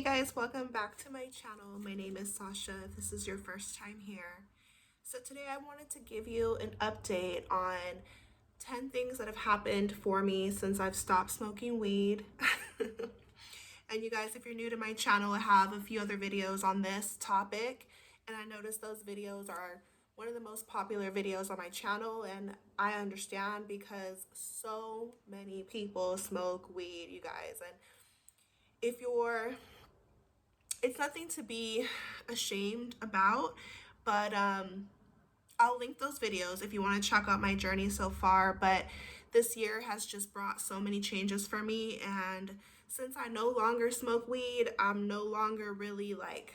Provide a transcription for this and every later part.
Hey guys, welcome back to my channel. My name is Sasha. If this is your first time here. So today I wanted to give you an update on 10 things that have happened for me since I've stopped smoking weed. And you guys, if you're new to my channel, I have a few other videos on this topic. And I noticed those videos are one of the most popular videos on my channel. And I understand because so many people smoke weed, you guys. And if you're it's nothing to be ashamed about, but I'll link those videos if you want to check out my journey so far. But this year has just brought so many changes for me, and since I no longer smoke weed, I'm no longer really like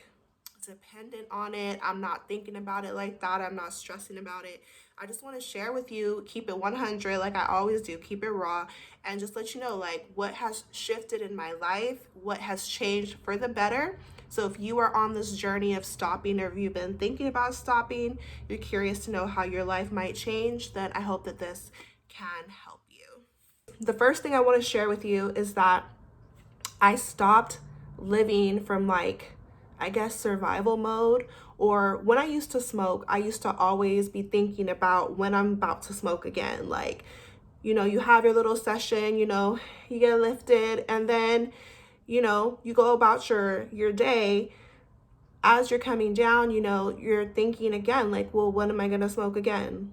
dependent on it. I'm not thinking about it like that. I'm not stressing about it. I just want to share with you, keep it 100 like I always do, keep it raw, and just let you know like what has shifted in my life, what has changed for the better. So if you are on this journey of stopping, or if you've been thinking about stopping, you're curious to know how your life might change, then I hope that this can help you. The first thing I want to share with you is that I stopped living from like, I guess, survival mode. Or when I used to smoke, I used to always be thinking about when I'm about to smoke again. Like, you have your little session, you get lifted, and then, you go about your day. As you're coming down, you're thinking again, like, well, when am I going to smoke again?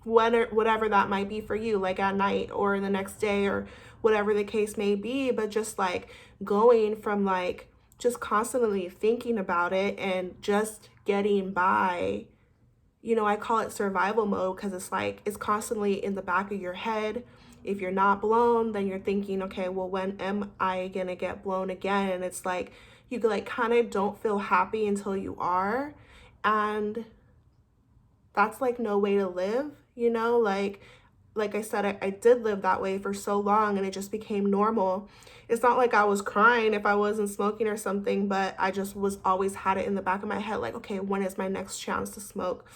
Whatever that might be for you, like at night or the next day or whatever the case may be. But just like going from like just constantly thinking about it and just getting by, I call it survival mode because it's like it's constantly in the back of your head. If you're not blown, then you're thinking, okay, well, when am I gonna get blown again? And it's like you like kind of don't feel happy until you are. And that's like no way to live, like I said, I did live that way for so long and it just became normal. It's not like I was crying if I wasn't smoking or something, but I just was always had it in the back of my head, like, okay, when is my next chance to smoke?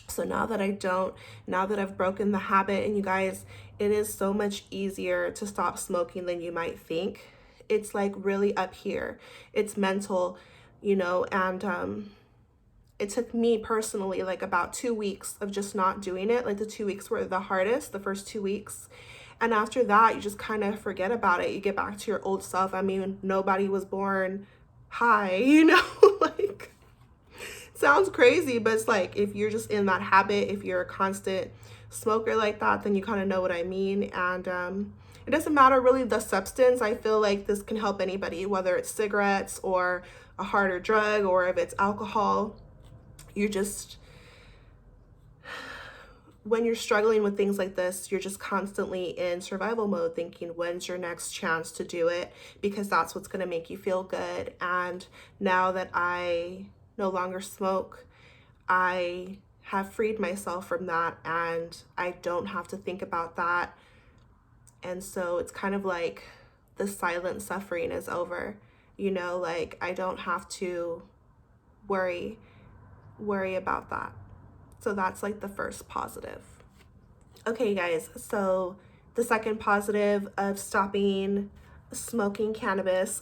So now that I don't, now that I've broken the habit, and you guys, it is so much easier to stop smoking than you might think. It's like really up here. It's mental, and it took me personally like about 2 weeks of just not doing it. Like the 2 weeks were the hardest, the first 2 weeks. And after that, you just kind of forget about it. You get back to your old self. I mean, nobody was born high, like sounds crazy, but it's like if you're just in that habit, if you're a constant smoker like that, then you kind of know what I mean. And it doesn't matter really the substance. I feel like this can help anybody, whether it's cigarettes or a harder drug or if it's alcohol. You're just, when you're struggling with things like this, you're just constantly in survival mode thinking, when's your next chance to do it? Because that's what's going to make you feel good. And now that I no longer smoke, I have freed myself from that and I don't have to think about that. And so it's kind of like the silent suffering is over, like I don't have to worry about that. So that's like the first positive. Okay, guys, so the second positive of stopping smoking cannabis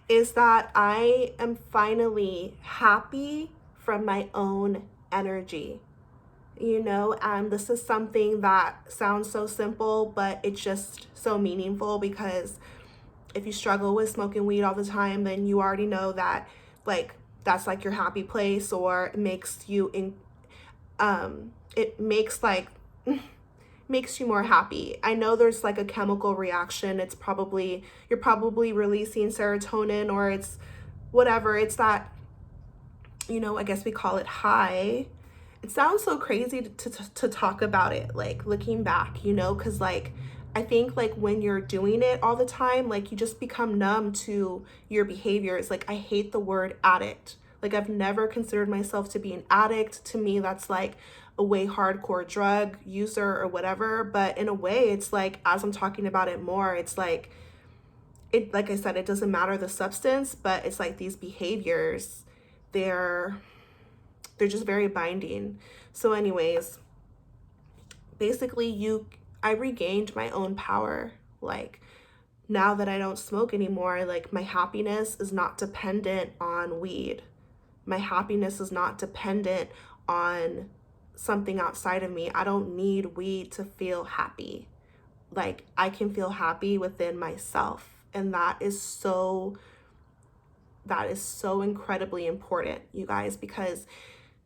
is that I am finally happy from my own energy. And this is something that sounds so simple, but it's just so meaningful because if you struggle with smoking weed all the time, then you already know that like that's like your happy place, or it makes you it makes like makes you more happy. I know there's like a chemical reaction. You're probably releasing serotonin, or it's whatever. It's that, I guess we call it high. It sounds so crazy to talk about it, like looking back, because like I think like when you're doing it all the time, like you just become numb to your behaviors. Like I hate the word addict. Like I've never considered myself to be an addict. To me, that's like a way hardcore drug user or whatever. But in a way, it's like, as I'm talking about it more, it's like, like I said, it doesn't matter the substance, but it's like these behaviors, they're just very binding. So anyways, basically I regained my own power. Like now that I don't smoke anymore, like my happiness is not dependent on weed. My happiness is not dependent on something outside of me. I don't need weed to feel happy. Like I can feel happy within myself. And that is so incredibly important, you guys, because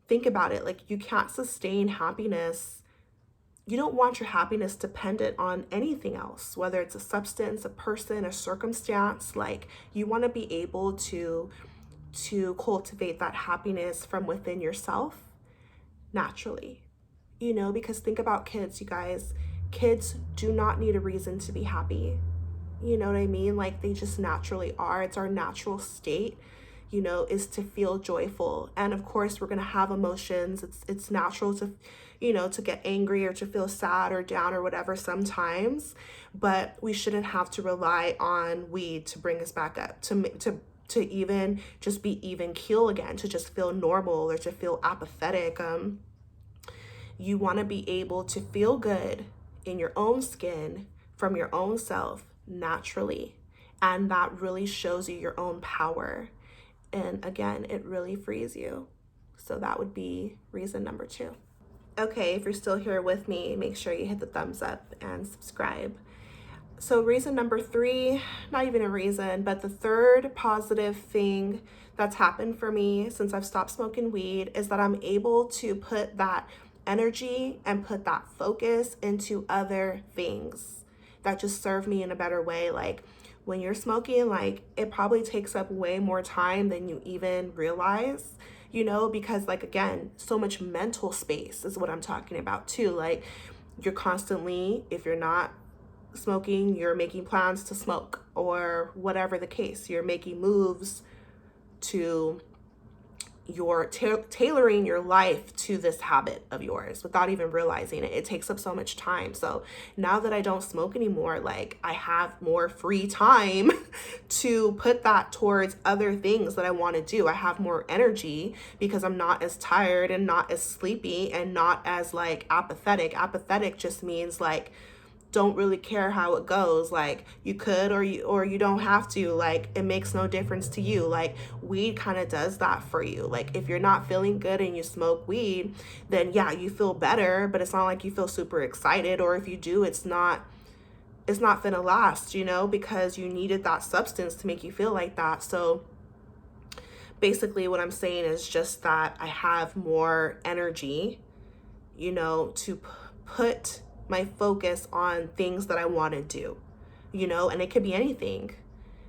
think about it. Like you can't sustain happiness. You don't want your happiness dependent on anything else, whether it's a substance, a person, a circumstance. Like you want to be able to cultivate that happiness from within yourself naturally. Because think about kids, you guys. Kids do not need a reason to be happy. You know what I mean? Like they just naturally are. It's our natural state, is to feel joyful. And of course, we're going to have emotions. It's natural to, to get angry or to feel sad or down or whatever sometimes, but we shouldn't have to rely on weed to bring us back up, to even just be even keel again, to just feel normal or to feel apathetic. You want to be able to feel good in your own skin from your own self naturally. And that really shows you your own power. And again, it really frees you. So that would be reason number 2. Okay, if you're still here with me, make sure you hit the thumbs up and subscribe. So reason number 3, not even a reason, but the third positive thing that's happened for me since I've stopped smoking weed is that I'm able to put that energy and put that focus into other things that just serve me in a better way. Like when you're smoking, like it probably takes up way more time than you even realize, because like, again, so much mental space is what I'm talking about too. Like you're constantly, if you're not smoking, you're making plans to smoke or whatever the case, you're making moves to you're tailoring your life to this habit of yours without even realizing it. It takes up so much time. So now that I don't smoke anymore, like I have more free time to put that towards other things that I want to do. I have more energy because I'm not as tired and not as sleepy and not as like apathetic. Apathetic just means like don't really care how it goes. Like you could or you don't have to. Like it makes no difference to you. Like weed kind of does that for you. Like if you're not feeling good and you smoke weed, then yeah, you feel better, but it's not like you feel super excited. Or if you do, it's not gonna last, because you needed that substance to make you feel like that. So basically what I'm saying is just that I have more energy, to put my focus on things that I want to do, and it could be anything.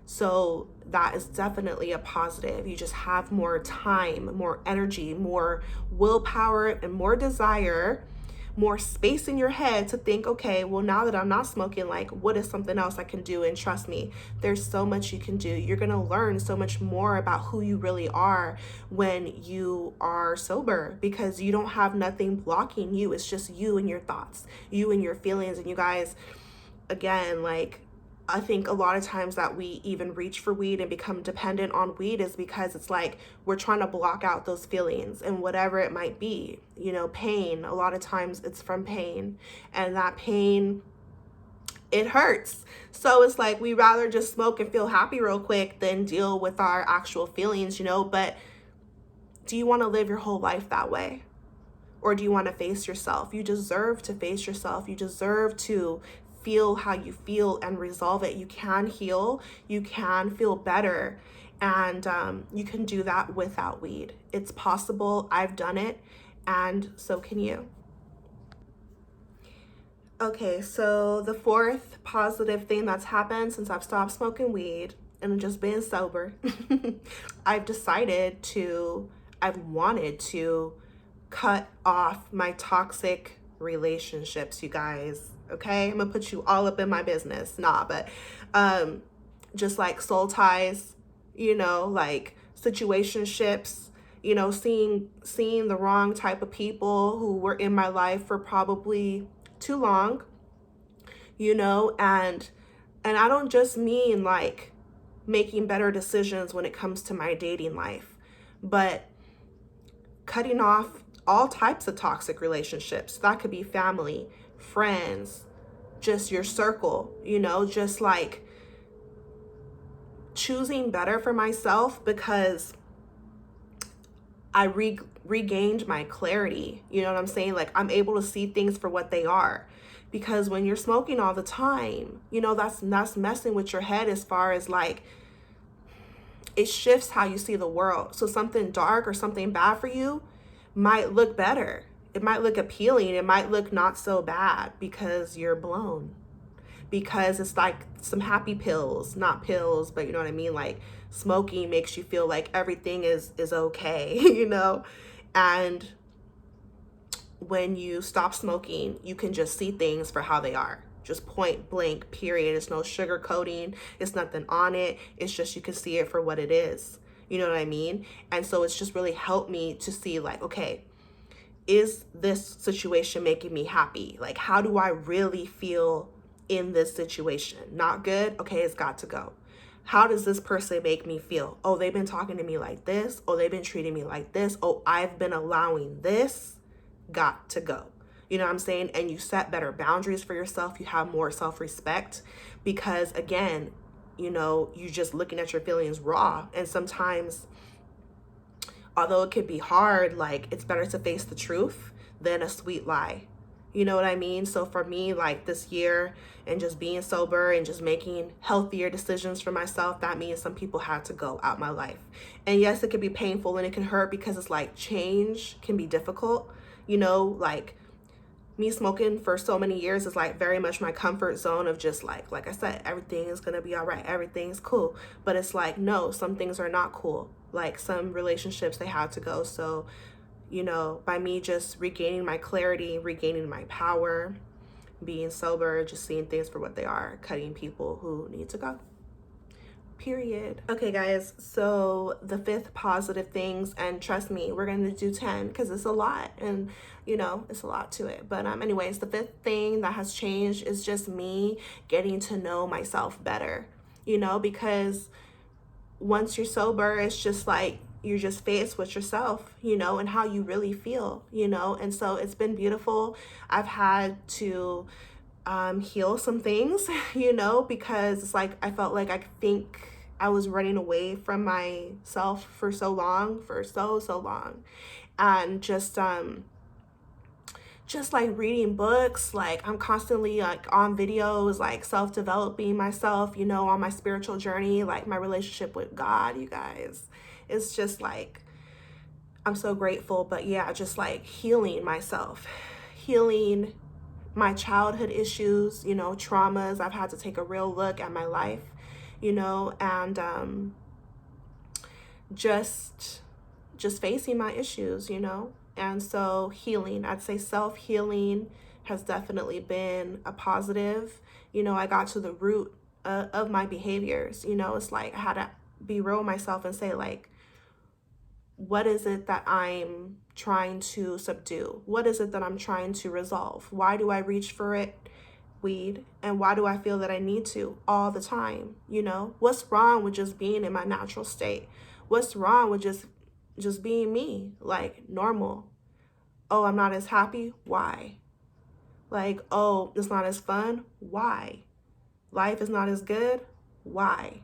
So that is definitely a positive. You just have more time, more energy, more willpower, and more desire, more space in your head to think, okay, well, now that I'm not smoking, like, what is something else I can do? And trust me, there's so much you can do. You're going to learn so much more about who you really are when you are sober, because you don't have nothing blocking you. It's just you and your thoughts, you and your feelings. And you guys, again, like, I think a lot of times that we even reach for weed and become dependent on weed is because it's like we're trying to block out those feelings and whatever it might be, pain. A lot of times it's from pain, and that pain, it hurts. So it's like we rather just smoke and feel happy real quick than deal with our actual feelings, but do you want to live your whole life that way? Or do you want to face yourself? You deserve to face yourself. You deserve to feel how you feel and resolve it. You can heal, you can feel better, and you can do that without weed. It's possible. I've done it, and so can you. Okay, so the fourth positive thing that's happened since I've stopped smoking weed and just being sober, I've wanted to cut off my toxic relationships, you guys. Okay, I'm gonna put you all up in my business. But just like soul ties, like situationships, seeing the wrong type of people who were in my life for probably too long, and I don't just mean like making better decisions when it comes to my dating life, but cutting off all types of toxic relationships. That could be family, friends, just your circle, just like choosing better for myself because I regained my clarity. You know what I'm saying? Like, I'm able to see things for what they are. Because when you're smoking all the time, you know, that's messing with your head as far as like, it shifts how you see the world. So something dark or something bad for you might look better. It might look appealing. It might look not so bad because you're blown. Because it's like some happy pills, not pills, but you know what I mean? Like, smoking makes you feel like everything is okay, you know? And when you stop smoking, you can just see things for how they are. Just point blank, period. It's no sugar coating. It's nothing on it. It's just you can see it for what it is. You know what I mean? And so it's just really helped me to see like, okay, is this situation making me happy? Like, how do I really feel in this situation? Not good? Okay, it's got to go. How does this person make me feel? Oh, they've been talking to me like this. Oh, they've been treating me like this. Oh, I've been allowing this. Got to go. You know what I'm saying? And you set better boundaries for yourself. You have more self-respect because, again, you know, you're just looking at your feelings raw. And sometimes, although it could be hard, like, it's better to face the truth than a sweet lie. You know what I mean? So for me, like, this year and just being sober and just making healthier decisions for myself, that means some people had to go out my life. And yes, it can be painful and it can hurt because it's like change can be difficult. You know, like, me smoking for so many years is like very much my comfort zone of just like I said, everything is going to be all right. Everything's cool. But it's like, no, some things are not cool. Like, some relationships, they had to go. So, you know, by me just regaining my clarity, regaining my power, being sober, just seeing things for what they are, cutting people who need to go. Period. Okay, guys, so the 5th positive things, and trust me, we're going to do 10 because it's a lot, and you know, it's a lot to it. But anyways, the 5th thing that has changed is just me getting to know myself better, you know, because once you're sober, it's just like you're just faced with yourself, you know, and how you really feel, you know. And so it's been beautiful. I've had to heal some things, you know, because it's like I felt like I think I was running away from myself for so long, for so long. And just like reading books, like I'm constantly like on videos, like self-developing myself, you know, on my spiritual journey, like my relationship with God, you guys. It's just like, I'm so grateful. But yeah, just like healing myself, healing my childhood issues, you know, traumas. I've had to take a real look at my life, you know, and just facing my issues, you know. And so healing, I'd say self-healing has definitely been a positive. You know, I got to the root of my behaviors. You know, it's like I had to be real with myself and say, like, what is it that I'm trying to subdue? What is it that I'm trying to resolve? Why do I reach for it, weed? And why do I feel that I need to all the time? You know, what's wrong with just being in my natural state? What's wrong with just being me, like normal? Oh, I'm not as happy. Why? Like, oh, it's not as fun. Why? Life is not as good. Why?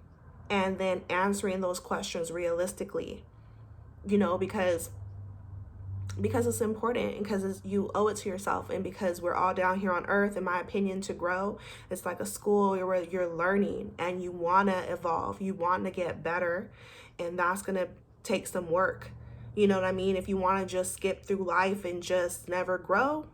And then answering those questions realistically, you know, because it's important, and because you owe it to yourself, and because we're all down here on earth, in my opinion, to grow. It's like a school where you're learning and you want to evolve, you want to get better, and that's going to take some work. You know what I mean? If you want to just skip through life and just never grow,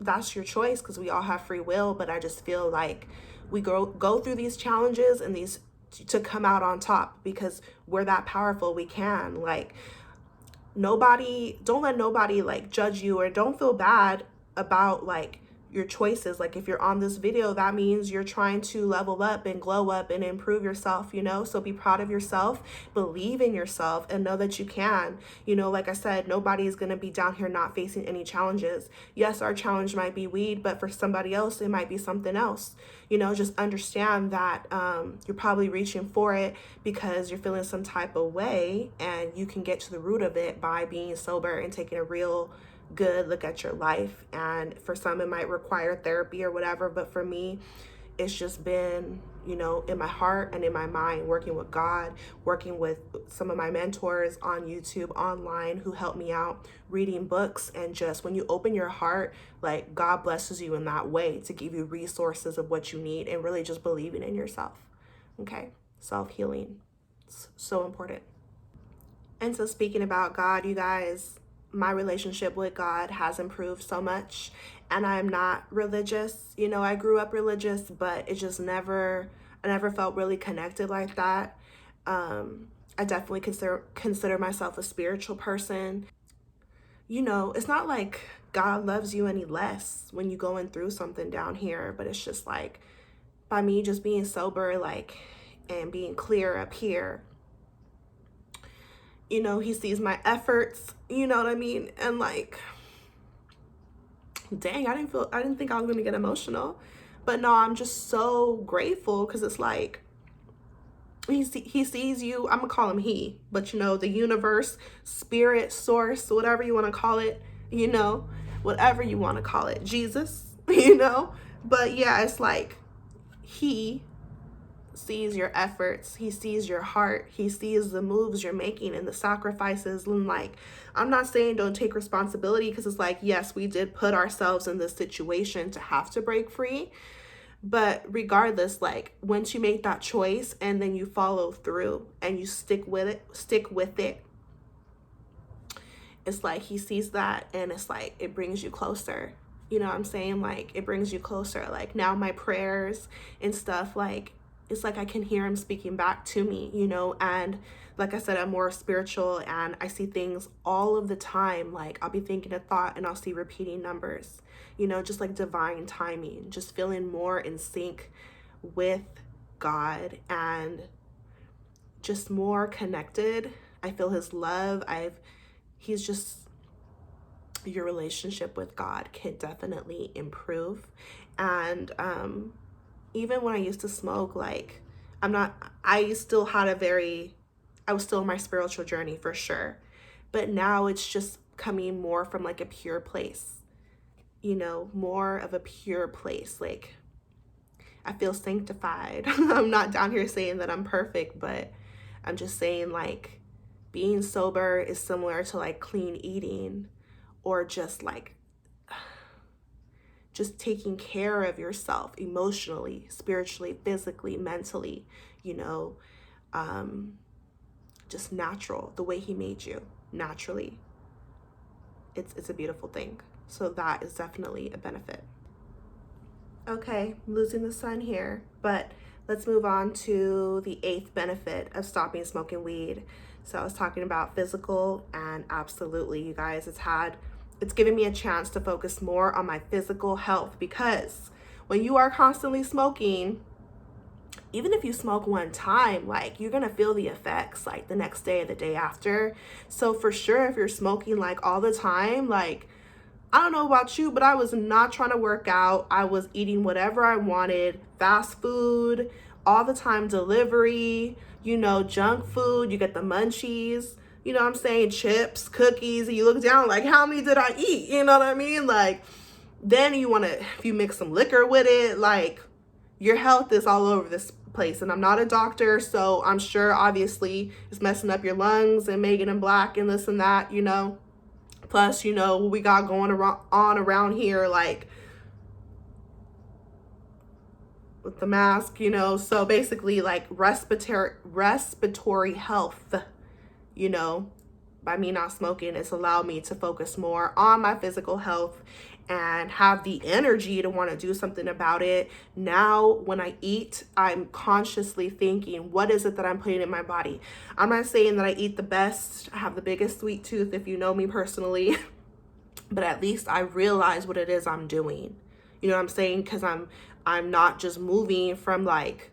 that's your choice, because we all have free will. But I just feel like we go through these challenges and these to come out on top, because we're that powerful. We can, like, don't let nobody like judge you, or don't feel bad about like your choices. Like, if you're on this video, that means you're trying to level up and glow up and improve yourself, you know. So be proud of yourself, believe in yourself, and know that you can. You know, like I said, nobody is going to be down here not facing any challenges. Yes, our challenge might be weed, but for somebody else it might be something else. You know, just understand that you're probably reaching for it because you're feeling some type of way, and you can get to the root of it by being sober and taking a real good look at your life. And for some, it might require therapy or whatever, but for me, it's just been, in my heart and in my mind, working with God, working with some of my mentors on YouTube, online, who helped me out, reading books. And just when you open your heart, like, God blesses you in that way to give you resources of what you need, and really just believing in yourself. Okay. Self-healing. It's so important. And so, speaking about God, you guys, my relationship with God has improved so much. And I'm not religious. I grew up religious, but it just I never felt really connected like that. I definitely consider myself a spiritual person. It's not like God loves you any less when you're going through something down here, but it's just like, by me just being sober, like, and being clear up here, he sees my efforts, you know what I mean? And like, dang, I didn't think I was gonna get emotional. But no, I'm just so grateful, because it's like, he sees you. I'm gonna call him he, but the universe, spirit, source, whatever you want to call it, whatever you want to call it, Jesus, but yeah, it's like, he sees your efforts, he sees your heart, he sees the moves you're making and the sacrifices. And like, I'm not saying don't take responsibility, because it's like, yes, we did put ourselves in this situation to have to break free. But regardless, like, once you make that choice and then you follow through and you stick with it, it's like he sees that, and it's like, it brings you closer. You know what I'm saying? Like, it brings you closer. Like, now my prayers and stuff, like, it's like I can hear him speaking back to me, and like I said, I'm more spiritual, and I see things all of the time. Like, I'll be thinking a thought and I'll see repeating numbers, just like divine timing, just feeling more in sync with God and just more connected. I feel his love. He's just, your relationship with God can definitely improve. And even when I used to smoke, like, I was still in my spiritual journey for sure. But now it's just coming more from like a pure place, more of a pure place. Like, I feel sanctified. I'm not down here saying that I'm perfect, but I'm just saying, like, being sober is similar to like clean eating, or just like, just taking care of yourself emotionally, spiritually, physically, mentally, just natural, the way he made you naturally. It's a beautiful thing. So that is definitely a benefit. Okay, I'm losing the sun here, but let's move on to the 8th benefit of stopping smoking weed. So I was talking about physical, and absolutely, you guys, it's given me a chance to focus more on my physical health, because when you are constantly smoking, even if you smoke one time, like, you're gonna feel the effects like the next day or the day after. So for sure, if you're smoking like all the time, like, I don't know about you, but I was not trying to work out. I was eating whatever I wanted, fast food, all the time, delivery, junk food. You get the munchies, what I'm saying, chips, cookies, and you look down like, how many did I eat? You know what I mean? Like, then if you mix some liquor with it, like, your health is all over this place. And I'm not a doctor, so I'm sure obviously it's messing up your lungs and making them black and this and that, Plus, what we got going around here, like, with the mask, so basically, like, respiratory health, by me not smoking, it's allowed me to focus more on my physical health and have the energy to want to do something about it. Now, when I eat, I'm consciously thinking, what is it that I'm putting in my body? I'm not saying that I eat the best, I have the biggest sweet tooth, if you know me personally, but at least I realize what it is I'm doing. You know what I'm saying? Because I'm not just moving from like,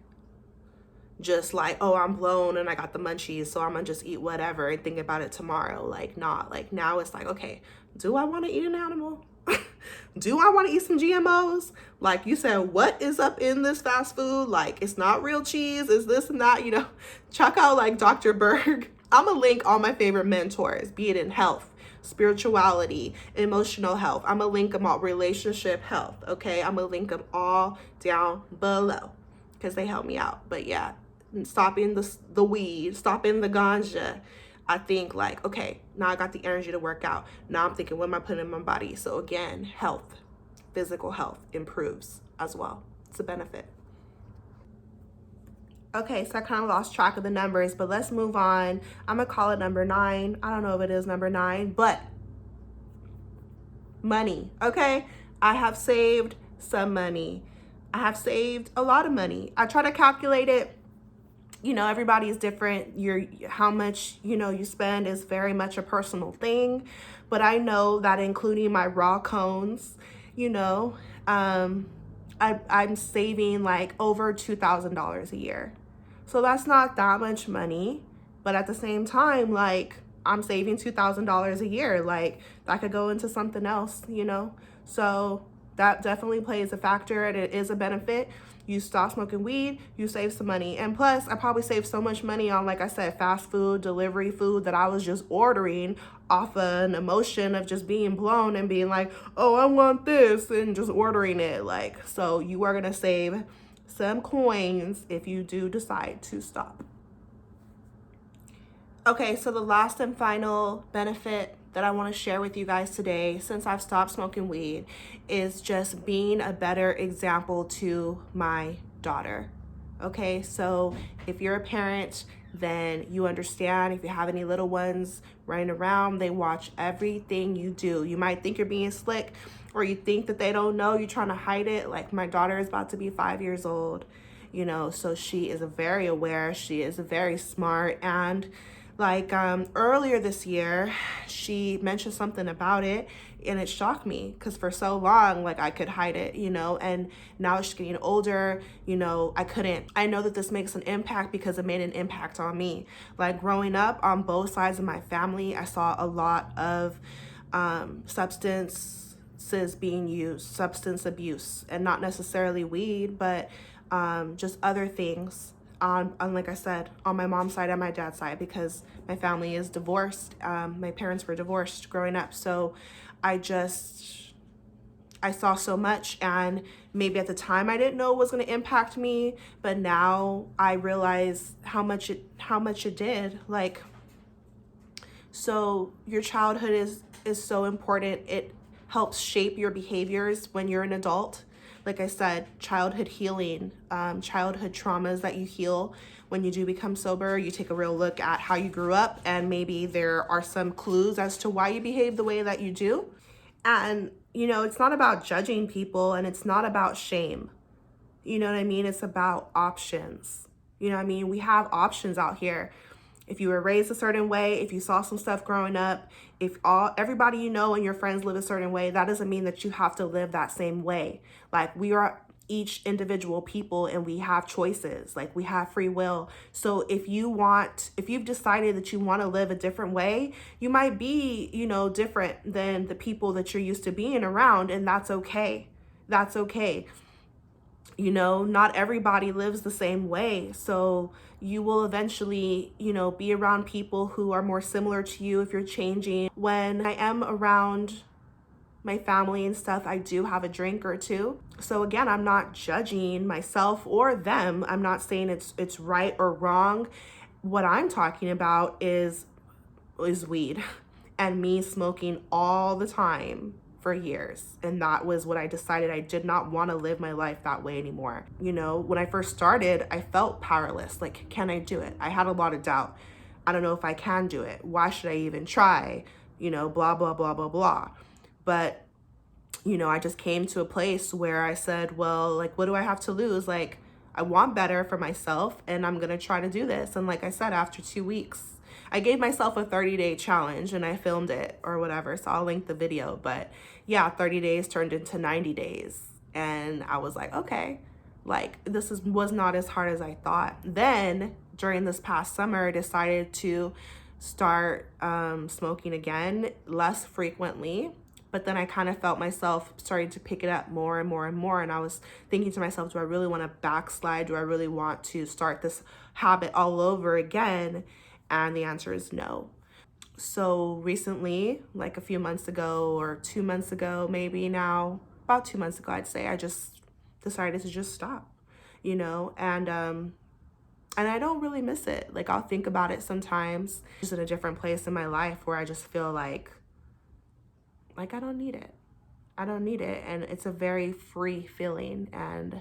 just like, oh, I'm blown and I got the munchies, so I'm gonna just eat whatever and think about it tomorrow. Like, not. Like, now it's like, okay, do I want to eat an animal? Do I want to eat some GMOs? Like you said, what is up in this fast food? Like, it's not real cheese, it's this and that, Check out like Dr. Berg. I'm gonna link all my favorite mentors, be it in health, spirituality, emotional health. I'm gonna link them all, relationship health, okay? I'm gonna link them all down below. because they help me out. But yeah, stopping the weed, stopping the ganja, I think like, okay, now I got the energy to work out. Now I'm thinking, what am I putting in my body? So again, health, physical health improves as well. It's a benefit. Okay, so I kind of lost track of the numbers, but let's move on. I'm gonna call it number 9. I don't know if it is number 9, but money, okay? I have saved some money. I have saved a lot of money. I try to calculate it. You know, everybody is different. How much, you spend is very much a personal thing. But I know that including my raw cones, you know, um, I'm saving like over $2,000 a year. So that's not that much money. But at the same time, like, I'm saving $2,000 a year. Like, that could go into something else. So that definitely plays a factor, and it is a benefit. You stop smoking weed, you save some money. And plus, I probably saved so much money on, like I said, fast food, delivery food that I was just ordering off an emotion of just being blown and being like, oh, I want this, and just ordering it. Like, so you are going to save some coins if you do decide to stop. Okay, so the last and final benefit that I want to share with you guys today, since I've stopped smoking weed, is just being a better example to my daughter. Okay, so if you're a parent, then you understand. If you have any little ones running around, they watch everything you do. You might think you're being slick, or you think that they don't know, you're trying to hide it. Like, my daughter is about to be 5 years old, so she is very aware, she is very smart. And like earlier this year, she mentioned something about it, and it shocked me because for so long, like, I could hide it. And now she's getting older, I know that this makes an impact because it made an impact on me. Like, growing up on both sides of my family, I saw a lot of substances being used, substance abuse, and not necessarily weed, but just other things. Like I said, on my mom's side and my dad's side, because my family is divorced. My parents were divorced growing up. So I saw so much, and maybe at the time I didn't know it was going to impact me, but now I realize how much it did. Like, so your childhood is so important. It helps shape your behaviors when you're an adult. Like I said, childhood healing, childhood traumas that you heal when you do become sober. You take a real look at how you grew up, and maybe there are some clues as to why you behave the way that you do. And, it's not about judging people, and it's not about shame. You know what I mean? It's about options. You know what I mean? We have options out here. If you were raised a certain way, if you saw some stuff growing up, if everybody you know and your friends live a certain way, that doesn't mean that you have to live that same way. Like, we are each individual people, and we have choices. Like, we have free will. So if you've decided that you want to live a different way, you might be, different than the people that you're used to being around, and that's okay. That's okay. Not everybody lives the same way. So you will eventually, be around people who are more similar to you if you're changing. When I am around my family and stuff, I do have a drink or two. So again, I'm not judging myself or them. I'm not saying it's right or wrong. What I'm talking about is weed, and me smoking all the time for years. And that was what I decided. I did not want to live my life that way anymore. When I first started, I felt powerless. Like, can I do it? I had a lot of doubt. I don't know if I can do it. Why should I even try? Blah, blah, blah, blah, blah. But, I just came to a place where I said, well, like, what do I have to lose? Like, I want better for myself, and I'm going to try to do this. And like I said, after 2 weeks, I gave myself a 30-day challenge, and I filmed it or whatever, so I'll link the video. But yeah, 30 days turned into 90 days. And I was like, okay, like, this was not as hard as I thought. Then during this past summer, I decided to start smoking again, less frequently. But then I kind of felt myself starting to pick it up more and more and more. And I was thinking to myself, do I really want to backslide? Do I really want to start this habit all over again? And the answer is no. So recently, like a few months ago, or 2 months ago, maybe now, about 2 months ago, I'd say, I just decided to just stop. And I don't really miss it. Like, I'll think about it sometimes, just in a different place in my life where I just feel like I don't need it. I don't need it. And it's a very free feeling, and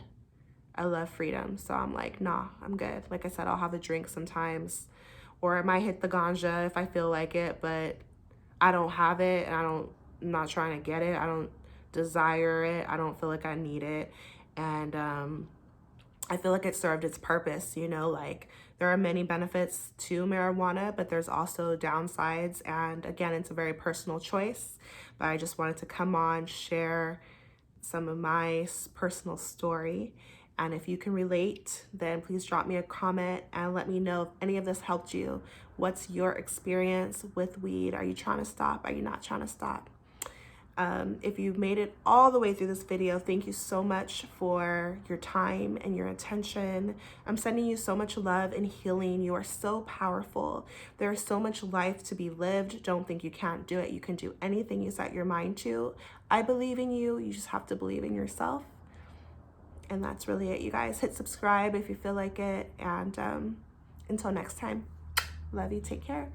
I love freedom. So I'm like, nah, I'm good. Like I said, I'll have a drink sometimes, or I might hit the ganja if I feel like it, but I don't have it, and I'm not trying to get it. I don't desire it. I don't feel like I need it. And I feel like it served its purpose, like there are many benefits to marijuana, but there's also downsides. And again, it's a very personal choice, but I just wanted to come on, share some of my personal story. And if you can relate, then please drop me a comment and let me know if any of this helped you. What's your experience with weed? Are you trying to stop? Are you not trying to stop? If you've made it all the way through this video, thank you so much for your time and your attention. I'm sending you so much love and healing. You are so powerful. There is so much life to be lived. Don't think you can't do it. You can do anything you set your mind to. I believe in you. You just have to believe in yourself. And that's really it, you guys. Hit subscribe if you feel like it. And until next time, love you. Take care.